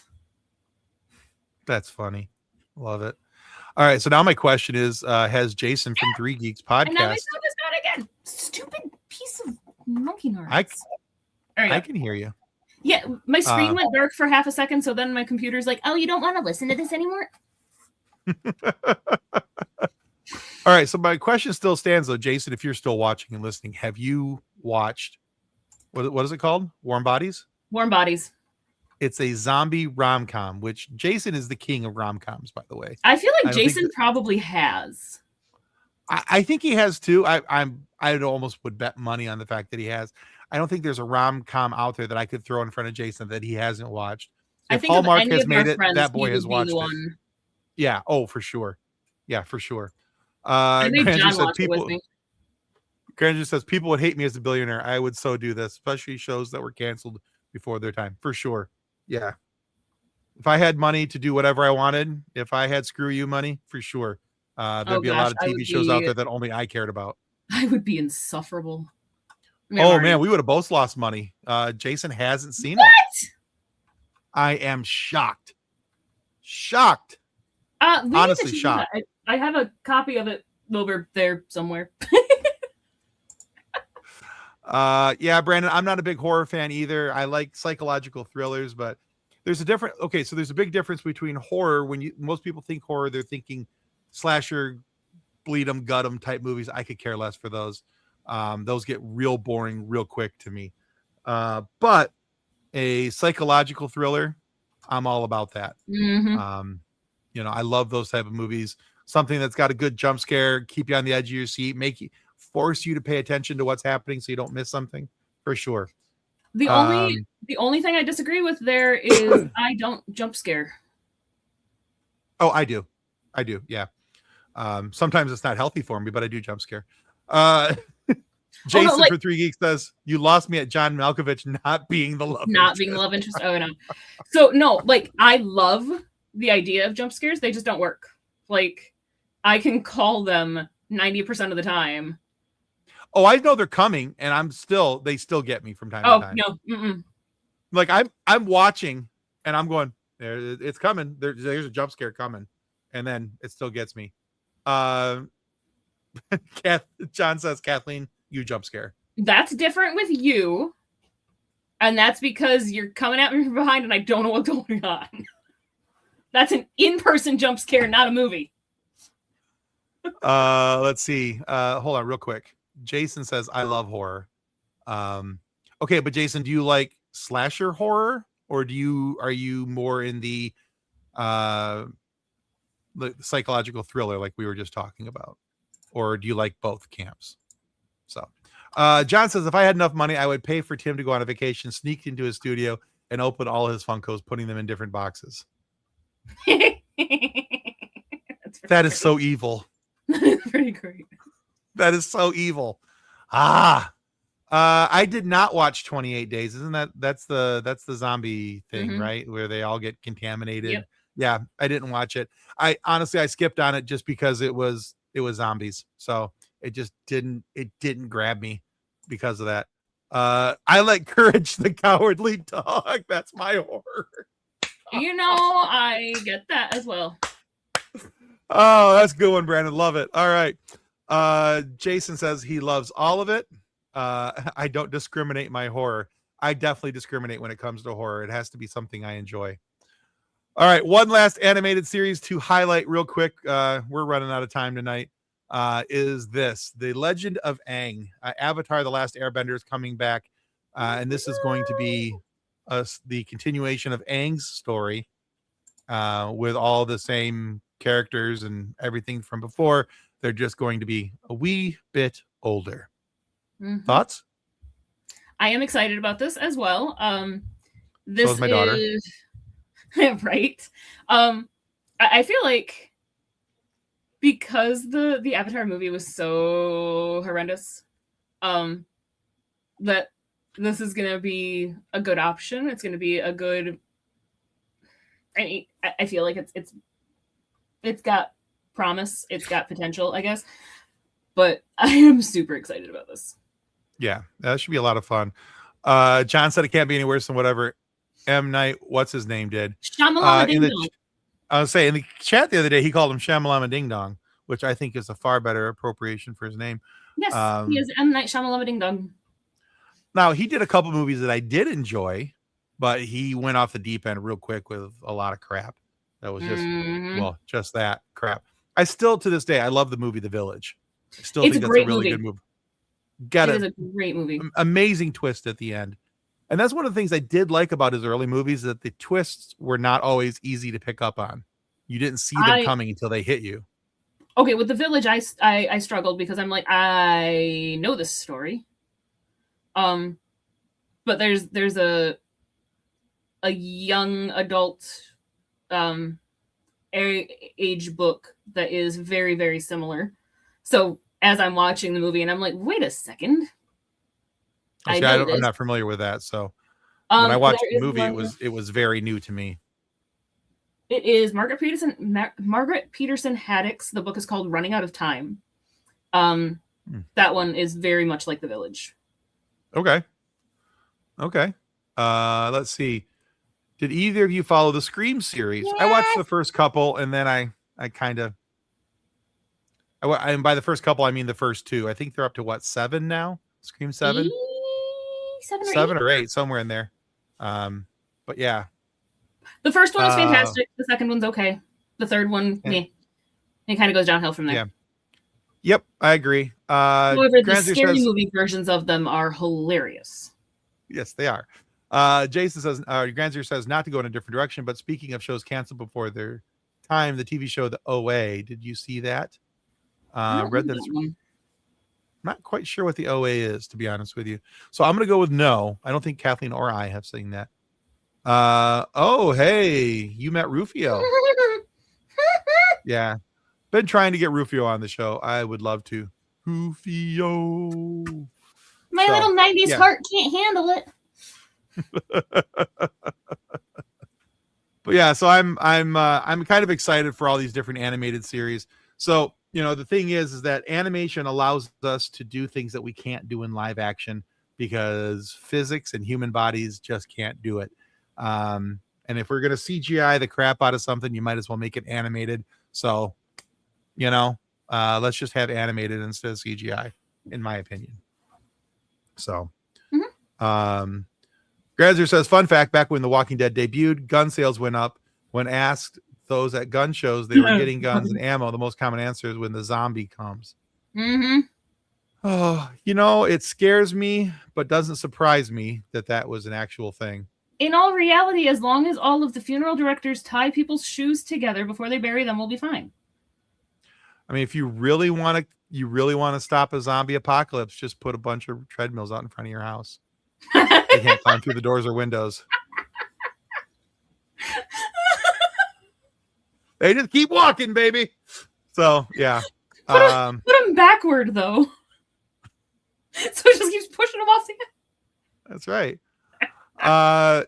That's funny. Love it. All right, so now my question is: has Jason from 3 Geeks podcast? And now I saw this guy again. Stupid piece of monkey nuts. I can hear you. Yeah, my screen went dark for half a second, so then my computer's like, "Oh, you don't want to listen to this anymore?" All right, so my question still stands though, Jason. If you're still watching and listening, have you watched what is it called? Warm Bodies? Warm Bodies. It's a zombie rom-com, which Jason is the king of rom-coms, by the way. I feel like Jason probably has. I think he has too. I almost would bet money on the fact that he has. I don't think there's a rom-com out there that I could throw in front of Jason that he hasn't watched. If Hallmark has made it, that boy has watched it. Yeah. Oh, for sure. Yeah, for sure. Granger says people would hate me as a billionaire. I would so do this, especially shows that were canceled before their time. For sure. Yeah. If I had money to do whatever I wanted, if I had screw you money, for sure. There'd be a lot of TV shows out there that only I cared about. I would be insufferable. Man, we would have both lost money. Jason hasn't seen it. I am shocked. Honestly shocked. I have a copy of it over there somewhere. Yeah, Brandon, I'm not a big horror fan either. I like psychological thrillers, but there's a big difference between horror. When most people think horror, they're thinking slasher, bleed 'em, gut 'em type movies. I could care less for those. Those get real boring real quick to me. But a psychological thriller, I'm all about that. Mm-hmm. I love those type of movies. Something that's got a good jump scare, keep you on the edge of your seat, force you to pay attention to what's happening so you don't miss something, for sure. The only thing I disagree with there is I don't jump scare. Oh, I do. Yeah. Sometimes it's not healthy for me, but I do jump scare. Jason for 3 Geeks says, you lost me at John Malkovich not being the love interest. Oh, no. So, no, like, I love the idea of jump scares. They just don't work. Like, I can call them 90% of the time. Oh, I know they're coming, and they still get me from time to time. Oh, no. Mm-mm. Like, I'm watching, and I'm going, it's coming. There's a jump scare coming. And then it still gets me. John says, Kathleen, you jump scare. That's different with you. And that's because you're coming at me from behind and I don't know what's going on. That's an in-person jump scare, not a movie. Let's see. Hold on real quick. Jason says, I love horror. Okay, but Jason, do you like slasher horror, or are you more in the psychological thriller like we were just talking about? Or do you like both camps? So John says, if I had enough money, I would pay for Tim to go on a vacation, sneak into his studio, and open all his Funkos, putting them in different boxes. That is so evil. That's pretty great. That is so evil. I did not watch 28 Days. Isn't that's the zombie thing, right? Where they all get contaminated. Yep. Yeah, I didn't watch it. I skipped on it just because it was zombies. So it just didn't grab me because of that. I like Courage the Cowardly Dog. That's my horror. I get that as well. Oh, that's a good one, Brandon. Love it. All right. Jason says he loves all of it. I don't discriminate my horror. I definitely discriminate when it comes to horror. It has to be something I enjoy. All right. One last animated series to highlight real quick. We're running out of time tonight. Is this The Legend of Aang? Avatar: The Last Airbender is coming back. And this is going to be the continuation of Aang's story with all the same characters and everything from before. They're just going to be a wee bit older. Thoughts? I am excited about this as well. This so is my daughter. Right. I feel like because the Avatar movie was so horrendous, that this is going to be a good option. It's going to be a good. I feel like it's got promise. It's got potential, I guess. But I am super excited about this. Yeah, that should be a lot of fun. John said it can't be any worse than whatever M. Night, what's his name, did. Shyamalama Ding Dong. I was saying in the chat the other day, he called him Shyamalama Ding Dong, which I think is a far better appropriation for his name. Yes, he is M. Night Shyamalama Ding Dong. Now, he did a couple movies that I did enjoy, but he went off the deep end real quick with a lot of crap. That was just, just that crap. I still, to this day, I love the movie The Village. I still think that's a really good movie. It is a great movie. Amazing twist at the end. And that's one of the things I did like about his early movies, that the twists were not always easy to pick up on. You didn't see them coming until they hit you. Okay, with The Village, I struggled because I'm like, I know this story. But there's a young adult age book that is very, very similar. So as I'm watching the movie and I'm like, wait a second. I'm not familiar with that. So when I watched the movie, it was very new to me. It is Margaret Peterson Haddix. The book is called Running Out of Time. That one is very much like The Village. Okay. Let's see. Did either of you follow the Scream series? Yeah. I watched the first couple, and then I kind of. And by the first couple, I mean the first two. I think they're up to what, 7 now? Scream 7? 7 or 8, somewhere in there. But yeah. The first one is fantastic. The second one's okay. The third one, it kind of goes downhill from there. Yeah. Yep, I agree. However, the scary movie versions of them are hilarious. Yes, they are. Jason says, Granzer says not to go in a different direction, but speaking of shows canceled before their time, the TV show The OA, did you see that? Read that. I'm not quite sure what the OA is, to be honest with you. So I'm going to go with no. I don't think Kathleen or I have seen that. Oh, hey, you met Rufio. Yeah. Been trying to get Rufio on the show. I would love to. Rufio. My little 90s heart can't handle it. But yeah, so I'm kind of excited for all these different animated series. So, the thing is that animation allows us to do things that we can't do in live action because physics and human bodies just can't do it. And if we're going to CGI the crap out of something, you might as well make it animated. So, let's just have animated instead of CGI, in my opinion. So, Grazer says, fun fact, back when The Walking Dead debuted, gun sales went up. When asked those at gun shows they were getting guns and ammo, the most common answer is when the zombie comes. Oh, it scares me, but doesn't surprise me that was an actual thing. In all reality, as long as all of the funeral directors tie people's shoes together before they bury them, we'll be fine. I mean, if you really want to stop a zombie apocalypse, just put a bunch of treadmills out in front of your house. They can't climb through the doors or windows. They just keep walking, baby. So yeah. Put them backward though. So it just keeps pushing them off the end. That's right.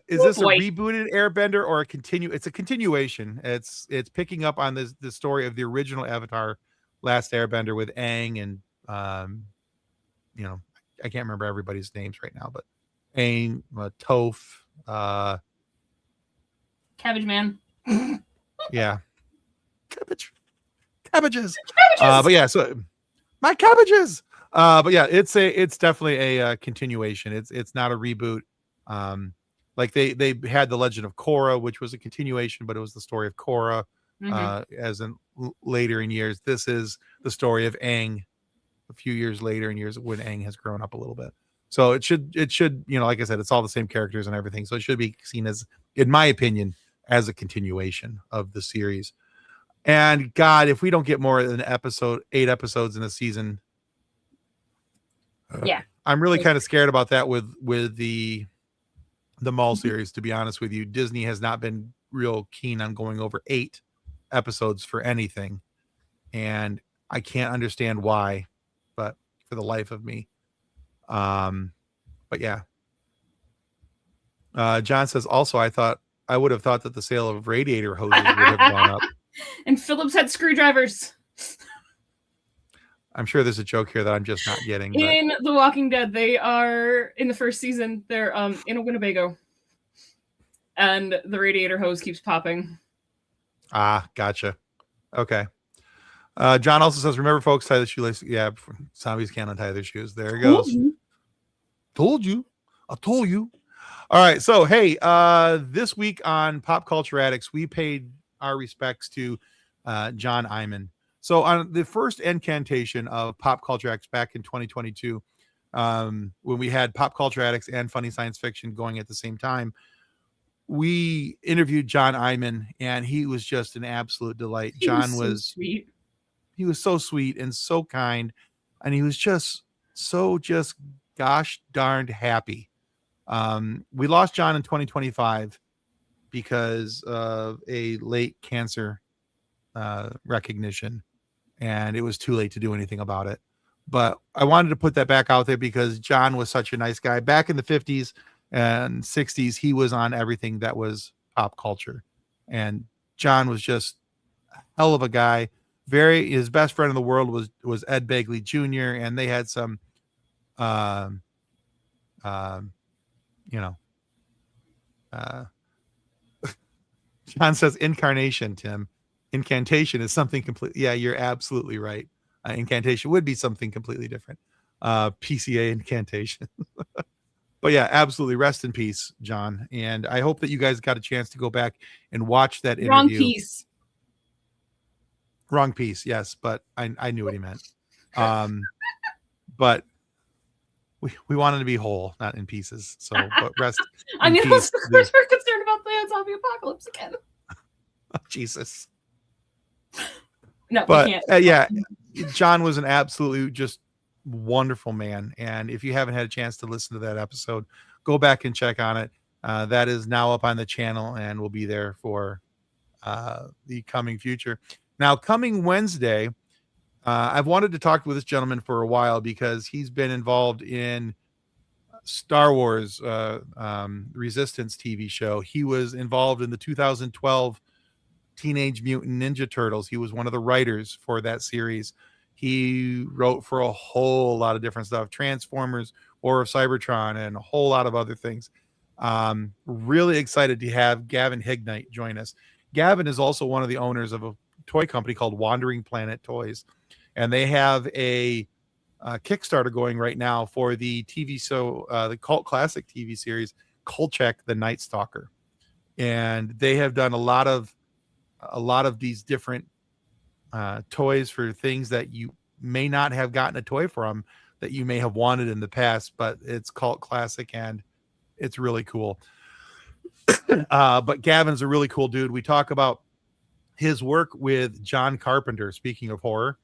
Is this a rebooted Airbender or it's a continuation? It's picking up on the story of the original Avatar, Last Airbender, with Aang and I can't remember everybody's names right now, but Aang, Toph, Cabbage Man. Yeah. Cabbages. But yeah, so my cabbages. But yeah, it's definitely a continuation. It's not a reboot. Like they had The Legend of Korra, which was a continuation, but it was the story of Korra. As in later in years, this is the story of Aang a few years later in years when Aang has grown up a little bit. So it should, like I said, it's all the same characters and everything. So it should be seen as, in my opinion, as a continuation of the series. And God, if we don't get more than 8 episodes in a season, I'm really kind of scared about that with the Maul series, to be honest with you. Disney has not been real keen on going over 8 episodes for anything. And I can't understand why, but for the life of me. But yeah. John says, also, I would have thought that the sale of radiator hoses would have gone up. And Phillips had screwdrivers. I'm sure there's a joke here that I'm just not getting. In The Walking Dead, they are, in the first season, they're in a Winnebago. And the radiator hose keeps popping. Ah, gotcha. Okay. John also says, remember, folks, tie the shoelace. Yeah, zombies can't untie their shoes. There it goes. Told you. I told you. All right. So, hey, this week on Pop Culture Addicts, we paid our respects to John Iman. So on the first incantation of Pop Culture Addicts back in 2022, when we had Pop Culture Addicts and Funny Science Fiction going at the same time, we interviewed John Iman, and he was just an absolute delight. John was sweet. He was so sweet and so kind, and he was just gosh darned happy. We lost John in 2025 because of a late cancer recognition, and it was too late to do anything about it. But I wanted to put that back out there because John was such a nice guy. Back in the 50s and 60s, he was on everything that was pop culture, and John was just a hell of a guy. His best friend in the world was Ed Begley Jr., and they had some John says incarnation, Tim. Incantation is something completely. Yeah, you're absolutely right. Incantation would be something completely different. PCA incantation. But yeah, absolutely. Rest in peace, John. And I hope that you guys got a chance to go back and watch that interview. Wrong piece. Wrong piece. Yes, but I knew what he meant. But we wanted to be whole, not in pieces. So, but rest. I mean, we're concerned about the zombie apocalypse again. Oh, Jesus. No, but we can't. Yeah, John was an absolutely just wonderful man. And if you haven't had a chance to listen to that episode, go back and check on it. That is now up on the channel and will be there for the coming future. Now, coming Wednesday, I've wanted to talk with this gentleman for a while because he's been involved in Star Wars Resistance TV show. He was involved in the 2012 Teenage Mutant Ninja Turtles. He was one of the writers for that series. He wrote for a whole lot of different stuff, Transformers, War of Cybertron, and a whole lot of other things. Really excited to have Gavin Hignite join us. Gavin is also one of the owners of a toy company called Wandering Planet Toys, and they have a Kickstarter going right now for the TV show, the cult classic TV series Kolchak the Night Stalker, and they have done a lot of these different toys for things that you may not have gotten a toy from that you may have wanted in the past, but it's cult classic and it's really cool. But Gavin's a really cool dude. We talk about his work with John Carpenter. Speaking of horror,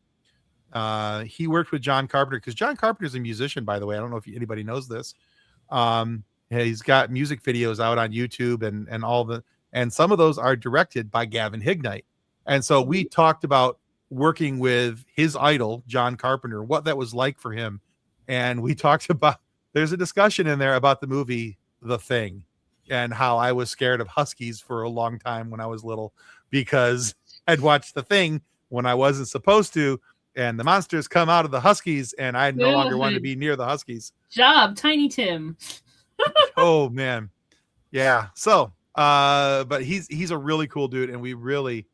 he worked with John Carpenter because John Carpenter's a musician, by the way. I don't know if anybody knows this. He's got music videos out on YouTube and some of those are directed by Gavin Hignite. And so we talked about working with his idol, John Carpenter, what that was like for him. And we talked about, there's a discussion in there about the movie The Thing and how I was scared of huskies for a long time when I was little because I'd watched The Thing when I wasn't supposed to, and the monsters come out of the huskies and I no longer want to be near the huskies. Tiny Tim. Oh man. Yeah. So, but he's a really cool dude, and we really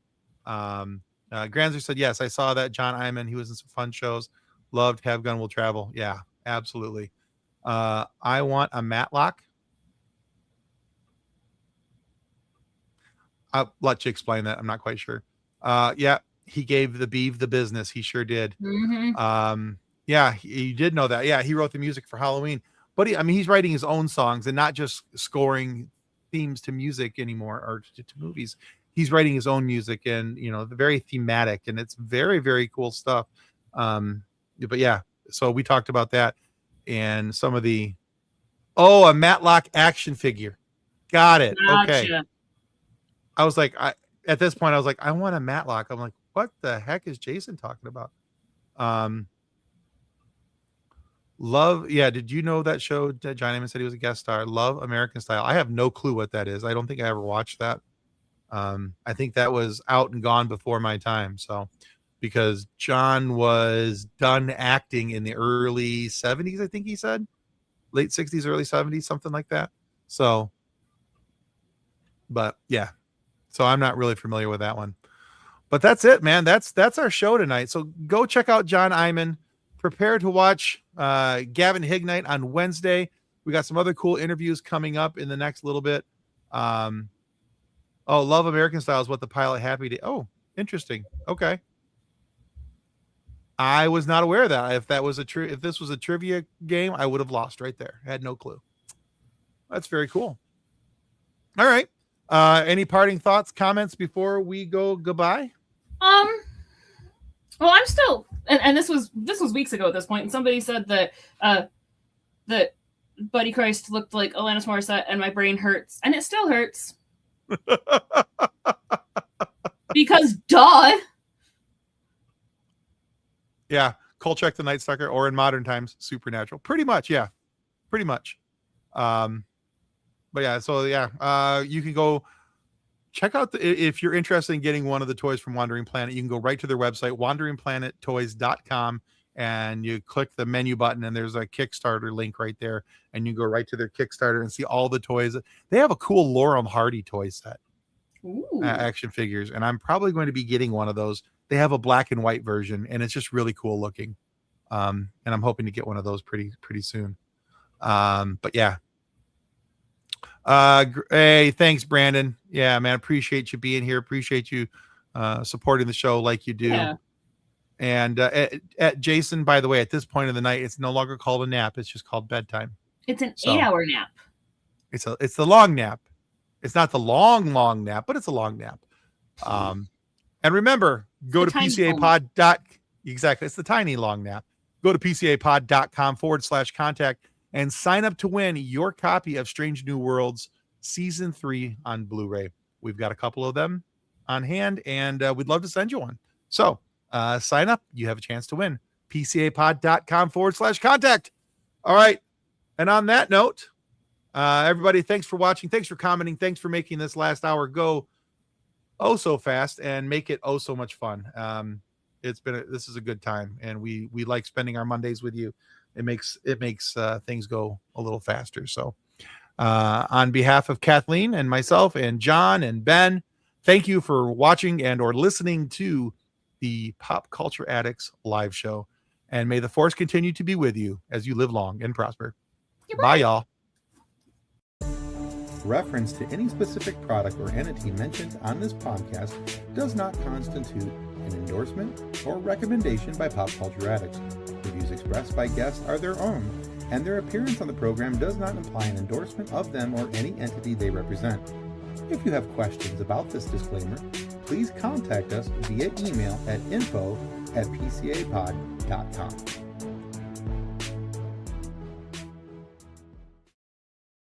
Granzer said, yes, I saw that John Iman. He was in some fun shows. Loved Have Gun Will Travel. Yeah, absolutely. I want a Matlock. I'll let you explain that. I'm not quite sure. Yeah, he gave the Beeve the business. He sure did. Mm-hmm. Yeah, he did know that. Yeah, he wrote the music for Halloween. But he's writing his own songs and not just scoring themes to music anymore or to movies. He's writing his own music and, very thematic, and it's very, very cool stuff. But yeah, so we talked about that and some of a Matlock action figure. Got it. Gotcha. Okay. I was like, at this point, I was like, I want a Matlock. I'm like, what the heck is Jason talking about? Love, yeah. Did you know that show that John Amos said he was a guest star? Love American Style. I have no clue what that is. I don't think I ever watched that. I think that was out and gone before my time. So, because John was done acting in the early 70s, I think he said, late 60s, early 70s, something like that. So, but yeah, so I'm not really familiar with that one. But that's it, man. That's our show tonight. So go check out John Iman. Prepare to watch Gavin Hignite on Wednesday. We got some other cool interviews coming up in the next little bit. Love American Style is what the pilot Happy Day. Oh, interesting. Okay. I was not aware of that. If this was a trivia game, I would have lost right there. I had no clue. That's very cool. All right. Any parting thoughts, comments before we go goodbye? Well, I'm still, and this was weeks ago at this point, and somebody said that that Buddy Christ looked like Alanis Morissette, and my brain hurts, and it still hurts. Because duh. Yeah, Kolchak the Night Stalker, or in modern times, Supernatural. Pretty much, yeah. Pretty much. But yeah, so yeah, you can go check out if you're interested in getting one of the toys from Wandering Planet, you can go right to their website, wanderingplanettoys.com, and you click the menu button and there's a Kickstarter link right there, and you go right to their Kickstarter and see all the toys. They have a cool Laurel Hardy toy set, action figures, and I'm probably going to be getting one of those. They have a black and white version, and it's just really cool looking. And I'm hoping to get one of those pretty soon. But yeah. Hey, thanks, Brandon. Yeah, man, appreciate you being here. Appreciate you supporting the show like you do. Yeah. And at Jason, by the way, at this point of the night, it's no longer called a nap. It's just called bedtime. It's an 8-hour nap. It's the long nap. It's not the long nap, but it's a long nap. And remember, go to PCApod. Exactly. It's the tiny long nap. Go to PCApod.com/contact and sign up to win your copy of Strange New Worlds Season 3 on Blu-ray. We've got a couple of them on hand, and we'd love to send you one. So sign up. You have a chance to win. PCApod.com/contact. All right. And on that note, everybody, thanks for watching. Thanks for commenting. Thanks for making this last hour go oh so fast and make it oh so much fun. This is a good time, and we like spending our Mondays with you. It makes things go a little faster. So on behalf of Kathleen and myself and John and Ben, thank you for watching and or listening to the Pop Culture Addicts live show, and may the force continue to be with you as you live long and prosper. Bye, y'all. Reference to any specific product or entity mentioned on this podcast does not constitute an endorsement or recommendation by Pop Culture Addicts. The views expressed by guests are their own, and their appearance on the program does not imply an endorsement of them or any entity they represent. If you have questions about this disclaimer, please contact us via email at info@pcapod.com.